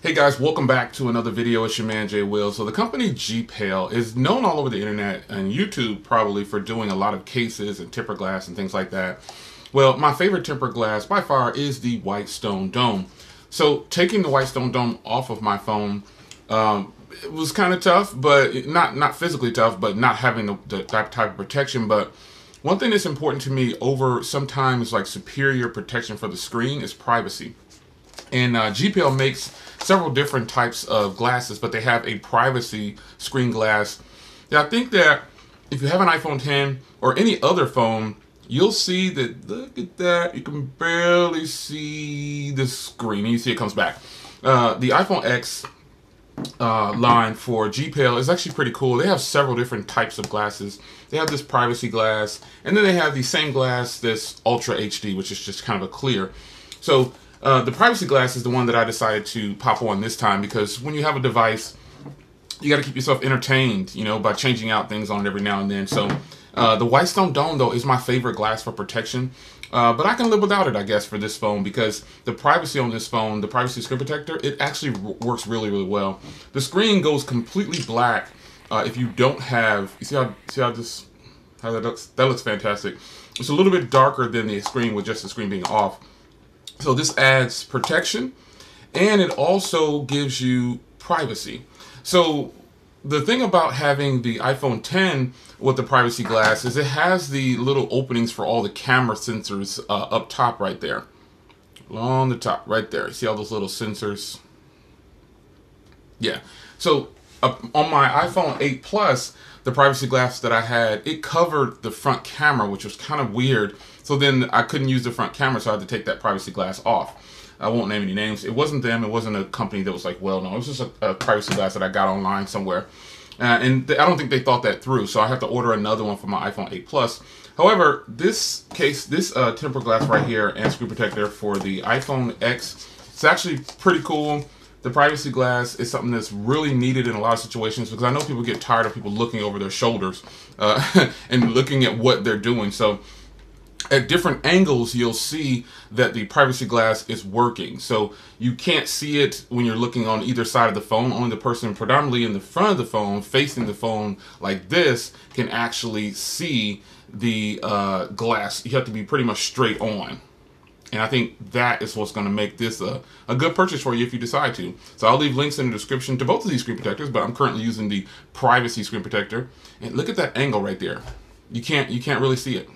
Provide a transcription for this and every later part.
Hey guys, welcome back to another video. It's your man Jay Will. So the company GPL is known all over the internet and YouTube probably for doing a lot of cases and tempered glass and things like that. Well, my favorite tempered glass by far is the White Stone Dome. So taking the White Stone Dome off of my phone, it was kind of tough, but not physically tough, but not having the type of protection. But one thing that's important to me over sometimes like superior protection for the screen is privacy. And GPL makes several different types of glasses, but they have a privacy screen glass. Now, I think that if you have an iPhone 10 or any other phone, you'll see that, look at that, you can barely see the screen. You see it comes back. The iPhone X line for GPL is actually pretty cool. They have several different types of glasses. They have this privacy glass, and then they have the same glass, this Ultra HD, which is just kind of a clear. So the privacy glass is the one that I decided to pop on this time because when you have a device, you got to keep yourself entertained, you know, by changing out things on it every now and then. So the White Stone Dome, though, is my favorite glass for protection. But I can live without it, I guess, for this phone because the privacy on this phone, the privacy screen protector, it actually works really, really well. The screen goes completely black if you don't have, you see how that looks? That looks fantastic. It's a little bit darker than the screen with just the screen being off. So this adds protection, and it also gives you privacy. So the thing about having the iPhone 10 with the privacy glass is it has the little openings for all the camera sensors up top right there. On the top, right there. See all those little sensors? Yeah. So on my iPhone 8 Plus, the privacy glass that I had, it covered the front camera, which was kind of weird. So then I couldn't use the front camera, so I had to take that privacy glass off. I won't name any names. It wasn't them. It wasn't a company that was like, well, no. It was just a privacy glass that I got online somewhere. And I don't think they thought that through, so I have to order another one for my iPhone 8 Plus. However, this case, this tempered glass right here and screen protector for the iPhone X, it's actually pretty cool. The privacy glass is something that's really needed in a lot of situations because I know people get tired of people looking over their shoulders and looking at what they're doing. So at different angles, you'll see that the privacy glass is working. So you can't see it when you're looking on either side of the phone. Only the person predominantly in the front of the phone, facing the phone like this, can actually see the glass. You have to be pretty much straight on. And I think that is what's going to make this a good purchase for you if you decide to. So I'll leave links in the description to both of these screen protectors, but I'm currently using the privacy screen protector. And look at that angle right there. You can't really see it.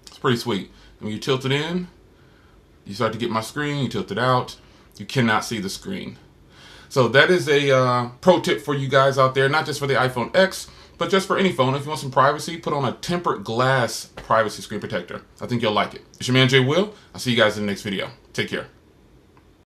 It's pretty sweet. And when you tilt it in, you start to get my screen, you tilt it out, you cannot see the screen. So that is a pro tip for you guys out there, not just for the iPhone X, but just for any phone. If you want some privacy, put on a tempered glass privacy screen protector. I think you'll like it. It's your man Jay Will. I'll see you guys in the next video. Take care.